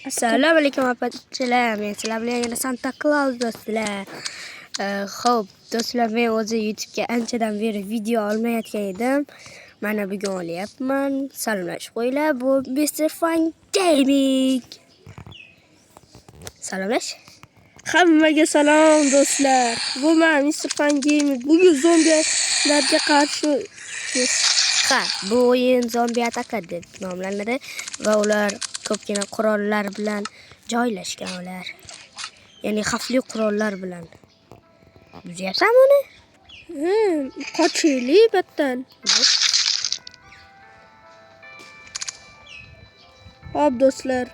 Assalomu alaykum opachchalar. Men sizlar bilan yana Santa Claus do'stlar. Xo'p, do'stlar, men o'zi YouTube'ga anchadan beri video olmayotgan edim. Mana bugun olyapman. Salomlashib qo'yinglar. Bu Mr. Fun Gaming. Salomlash. Hammaga salom do'stlar. Bu men Mr. Fun Gaming. Bugun zombilarga qarshi Bu o'yin zombi ataka deb nomlanadi va ular ko'pgina qurollar bilan joylashgan ular. Ya'ni xavfli qurollar bilan. Buzyapsanmi uni? Qochaylik battan. Hop do'stlar.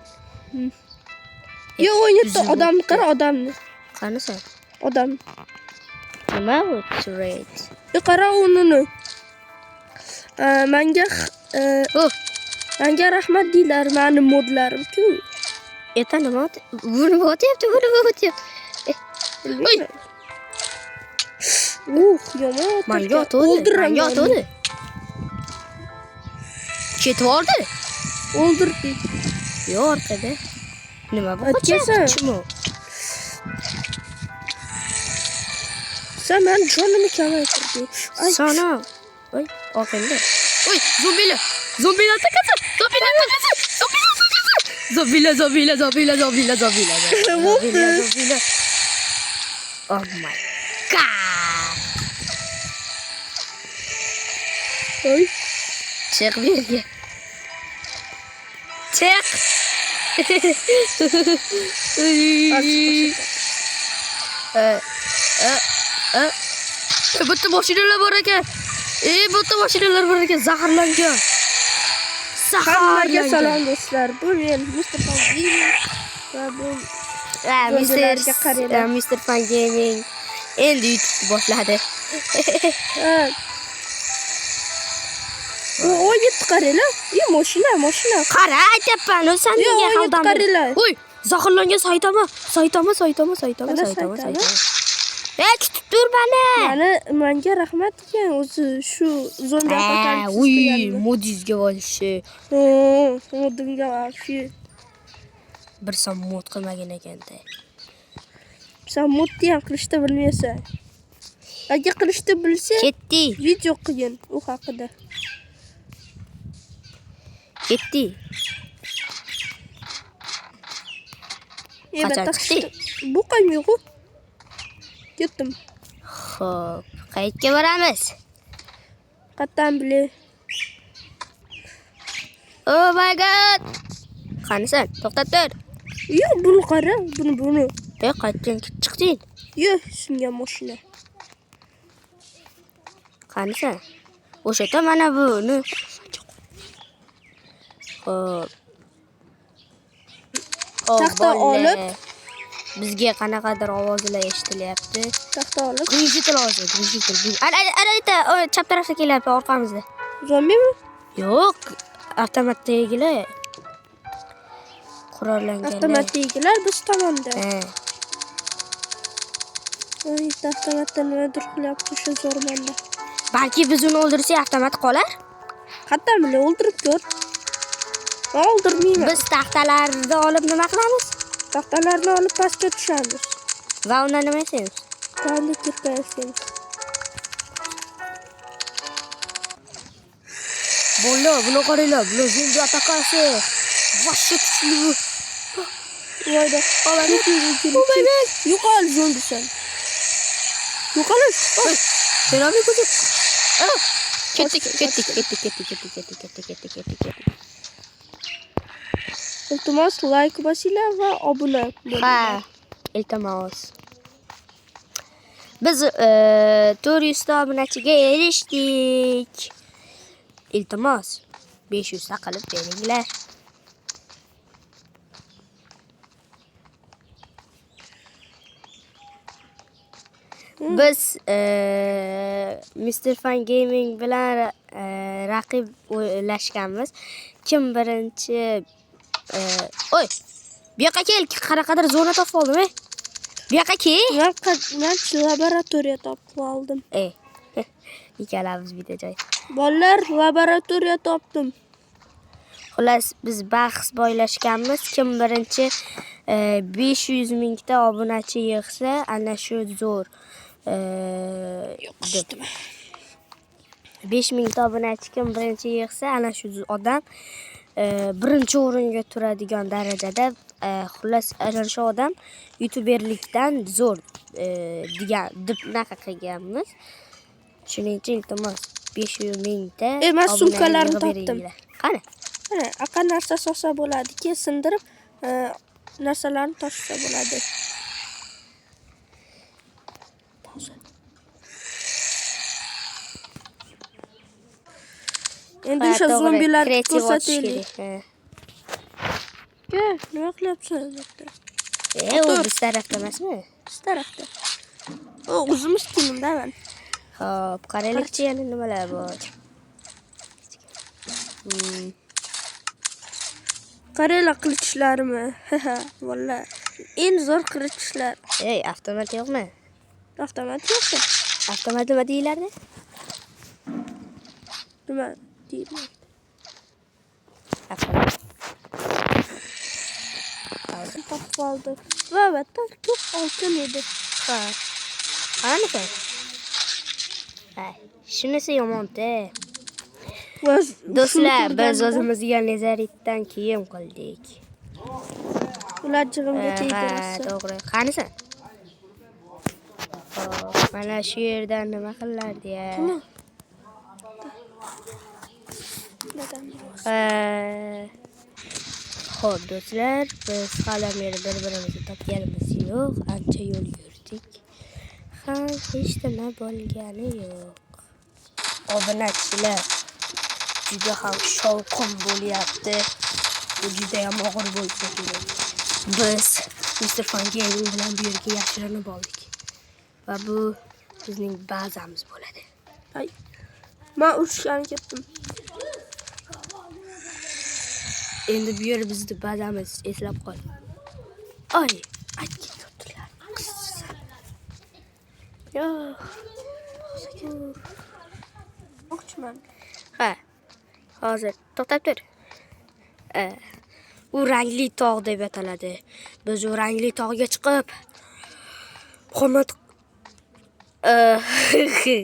Yo, o'ynayapti odamni qara, odamni. Qanisi? Odam. Nima bu? Trade. Qara unini. Menga rahmat deylar, meni modlarim-ku. Eta nima? Buni o'tyapti. Oy. Yomon. Menga otdi. Ketib oldi. O'ldirdik. Yo'q, orqada. Nima bu? Qochasan. Sen men jonimni kamaytirding. Sana. Oy, orqangda. Oy, zombilar takasi. Zombilar. Oh my god. Oy. Çık bir yerga. Çık. Bitta mashinalar bor ekan. Zaharlangan. Hammaga salom do'stlar. Bu men Mr. Fun Gaming va bu Mr. Fun Gaming endi YouTube boshladi. O'yib qaranglar. Mashina. Qara, aytayapman, sen nega qaranglar. Voy, zaharlangan Saitama. Kutib tur bani. Menga rahmat ekan o'zi shu zombi atakasi. Modizga olishi. Modimga vafi. Bir som mod qilmagan ekanda. Sen modni ham qilishni bilmaysan. Agar qilishni bilsa, Ketdi. video qiyin u haqida. Ketdi. Qachon chiqdi? Bu qaymoq. Ketdim. Xo'p, qayerga boramiz? Qattan bile. Oh my god. Qanisan? To'xtab tur. Yo'q, buni qara, buni. Qayerdan chiqding? Yo'q, singan mashina. Qanisan? O'sha mana buni. Xo'p. Taxta olib, bizga qanaqadir ovozlar eshitilyapti. Taxta olib. Digital ovozi. Ana, chap tarafga kelyapti orqamizda. Zombimi? Yo'q, avtomatdagilar. Qurollanganlar. Avtomatdagilar biz tomonda. Oy, avtomatda nimadir qilyapti o'sha zo'rmanda. Balki biz uni o'ldirsak avtomat qolar? Qattan bile o'ldirib ko'r. O'ldirmayman. Biz taxtalarni olib nima qilamiz? Taxtalarni olib pastga tushamiz. Va uni nima qilamiz? Qanday kirpayasiz? Buni qaranglar, bular zombi atakasi. Vashsha kuchli. Voyda, yo'qol zombisan. Yo'qolish. Selamni ko'zib. Ketdik. Iltimos, like bosinglar va obuna bo'linglar. Iltimos. Biz 400 ta obunachiga erishdik. Iltimos, 500 ta qilib beringlar. Biz Mr. Fun Gaming bilan raqib o'ylashganmiz. Kim birinchi Oy, bu yoqqa kel, qanaqadir zona topib oldim. Bu yoqqa kel. Men laboratoriya topib oldim. Ikkalamiz bitta joy. Bolalar, laboratoriya topdim. Xullas biz bahs boylashganmiz. Kim birinchi 500 mingta obunachi yig'sa, ana shu zo'r. Yo'qishdim. 5 mingta obunachi kim birinchi yig'sa, ana shu odam birinchi o'ringa turadigan darajada. Xullas ana shu odam youtuberlikdan zo'r degan deb naqa qilganmiz. Shuning uchun iltimos 500 mingta Men sumkalarni topdim. Qani? Mana aqa narsa solsa bo'ladi-ki, sindirib narsalarni toshsa bo'ladi. Endi o'sha zombilarni ko'rsataylik. Nima qilyapsan doktor? U biz tarafda emasmi? Biz tarafda. O'zimiz kimdaman? Xo'p, qaraylikchi yana nimalar bor? Qaraylar qilichlarimni. Valla. Eng zo'r qilichlar. Avtomat yo'qmi? Avtomat yo'qmi? Avtomat nima deyiladi? Nima deyiladi? Avtomat. Topib oldim. Va albatta ko'p oltin edi. Ha. Qanaqa? Shunisi yomon-da. Do'stlar, biz o'zimizga nazaritdan kiyim qildik. Ular jig'imga tegdi. To'g'ri. Qanisan? Mana shu yerdan nima qilardi-ya? Xo'p, do'stlar, biz hali bir-birimizni topganimiz yo'q. Ancha yo'l yurdik. Hech nima bo'lgani yo'q. Obunachilar juda ham shovqin bo'lyapti. Bu juda ham og'ir bo'lsa kerak. Biz Mr. Fun Gaming bilan bu yerga yashirinib oldik. Va bu bizning bazamiz bo'ladi. Men urushgani ketdim. Endi bu yer bizning bazamiz, eslab qol. Aytgan do'stlar. O'qchiman. Hozir to'xtab tur. U rangli tog' deb ataladi. Biz u rangli tog'ga chiqib Muhammad haqiqiy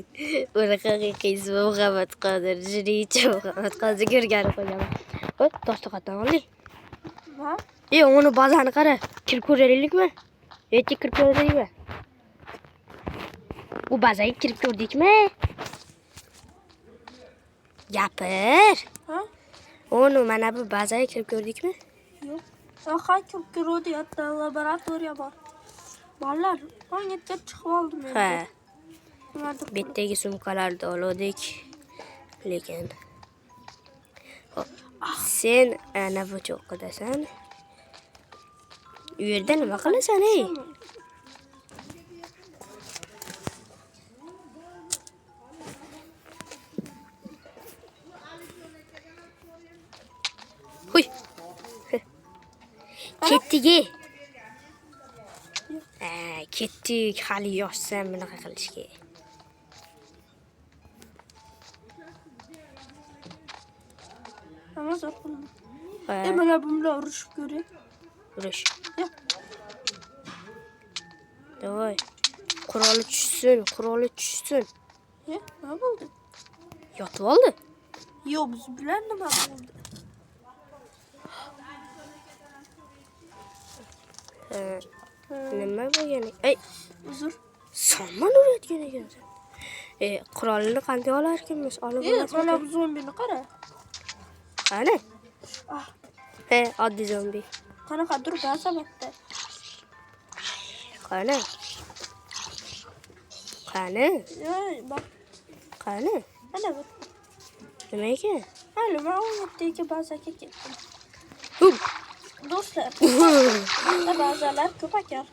Muhammad Qodir jiricha Muhammad Qodir ko'rgani qo'yaman. Toshni qatdan oldik. Uni bazani qara. Kirib ko'raylikmi? Kirib ko'raylikmi? U bazaga kirib ko'rdikmi? Gapir. Uni mana bu bazaga kirib ko'rdikmi? Yo'q. Kirib ko'rdi, yo'qda laboratoriya bor. Bolalar, o'ngga chiqib oldim men. Betdagi sumkalarni oldik. Lekin sen ana bu cho'qqidasan. U yerda nima qilasan, ey? Huy. Ketdik. Ketdik, hali yoshsan bunaqa qilishga. Ama zor qildim. Mana bu bilan urushib ko'ray. Urush. Davay. Quroli tushsin. Nima bo'ldi? Yotib oldi. Yo'q, biz bilan nima bo'ldi? Nima bo'lgan? Uzr. Somon urayotgan ekansan. Qurolni qanday olar ekanmiz? Olib olasizmi? Mana bu zombini qara. Qani? Oddiy zombi. Qanaqadir basamatda. Qani? Bak. Qani? Mana bu. Nima ekan? Hali men o'yinga bazaga ketdim. Do'stlar, bazalar ko'p ekan.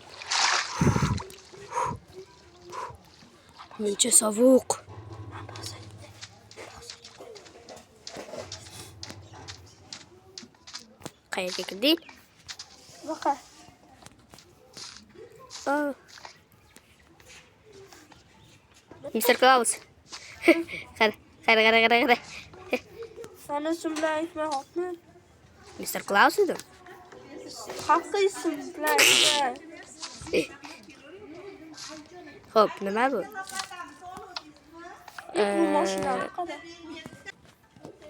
Muncha sovuq. Qayerga kirdik? Baqa. Mr. Claus. Qara. Sana shunday aytmoqmi? Mr. Claus edim. Haklısın Plajda. Xo'p, nima bu? Bu mashinani qara.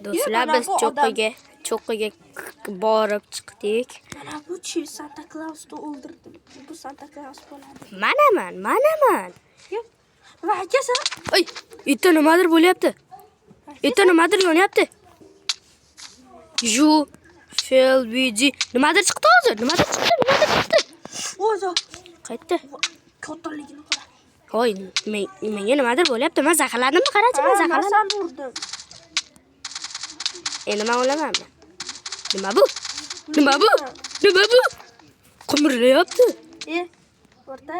Do'stlar, mana biz bu cho'qqiga borib chiqdik. Mana bu chi Santa Clausni o'ldirdim. Bu Santa Claus bo'ladi. Manaman. Yo'q. Va akasi. Ay, itda nimadir bo'lyapti. Itda nimadir yonyapti. Ju Felbiji. Nimadir chiqdi hozir. Nimadir chiqdi. O'zi Qaytdi. kattaligini qara. Hoy, menga nimadir bo'lyapti. Men zaharlandimmi? Qarachi, men zaharlandim. Sen urdim. Endi men o'lamanmi? Nima bu? Qimirlayapti. O'rta.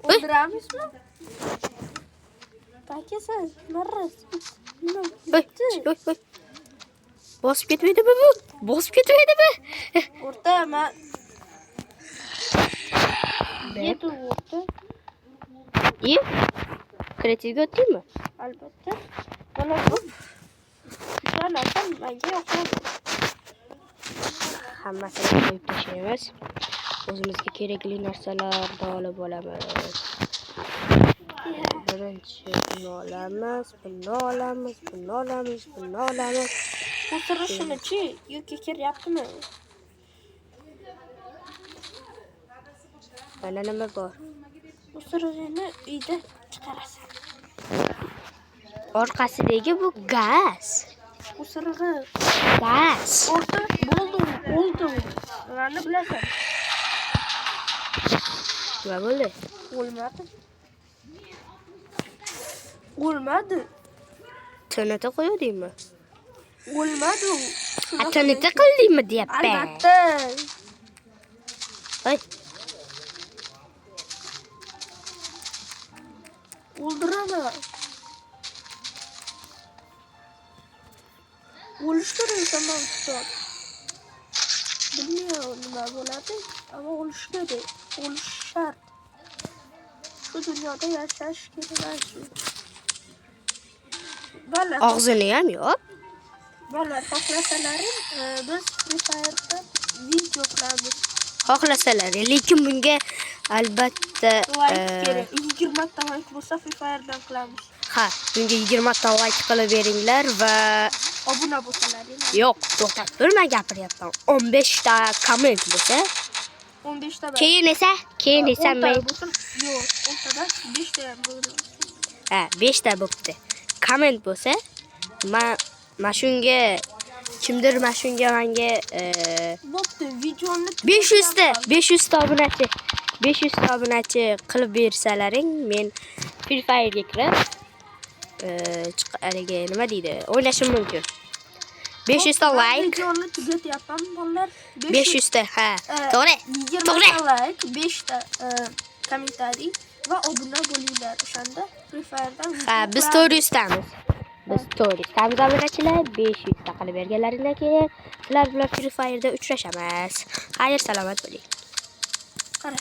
O'ldiramizmi? Akasi, marras. Oy. Bosib ketmaydimi bu? O'rta, men yetu o'rta. Kreativga o'tdingmi? Albatta. Mana bu juda narsa menga yoqadi. Hammasini qo'yib tashlaymiz. O'zimizga kerakli narsalarni olib olamiz. Birinchi buni olamiz. Bu sirishini-chi, yo'qqa kiryaptimi? Mana nima bor? Bu sirishini uyda chiqarasan. Orqasidagi bu gaz. Bu sirg'i. Gaz. O'rta bo'ldi. Nimani bilasan? Nima bo'ldi? O'lmadi. Tinita qo'yadingmi? O'lmadi. Tinita qildingmi deyapti. Albatta. Voy, O'ldiraman. O'lish kerak tamam ustod. Bilmayman nima bo'ladi, ammo o'lish kerak. O'lish shart. Shu dunyoda yashash kerak shu. Bala. og'zini ham yop. Bala, xohlasalaring biz Free Fire'da video qilamiz. Xohlasalar, lekin bunga albatta Like kerak. 20 ta like bo'lsa Free Fire'dan qilamiz. bunga 20 ta like qilib beringlar va Obuna bo'lsalaring. yo'q, to'xtab tur, men gapiryapman. 15 ta komment bo'lsa, 15 ta. keyin esa men yo'q, o'rtada 5 ta ham bo'ldi. 5 ta bo'pti. Komment bo'lsa, men shunga kimdir menga Bo'pti, videoni 500 ta obunachi qilib bersalaring, men Free Fire'ga kirib chiqariga nima deydi, o'ynashim mumkin. 500 ta like, videoni tugatyapman bolalar. 500 ta, to'g'ri. 20 ta like, 5 ta kommentariy va obuna bo'linglar. O'shanda Free Fire'dan Biz 400 tamiz. Obunachilar 500 ta qilib berganlaringdan keyin sizlar bilan Free Fire'da uchrashamiz. Xayr, salomat bo'ling. qara.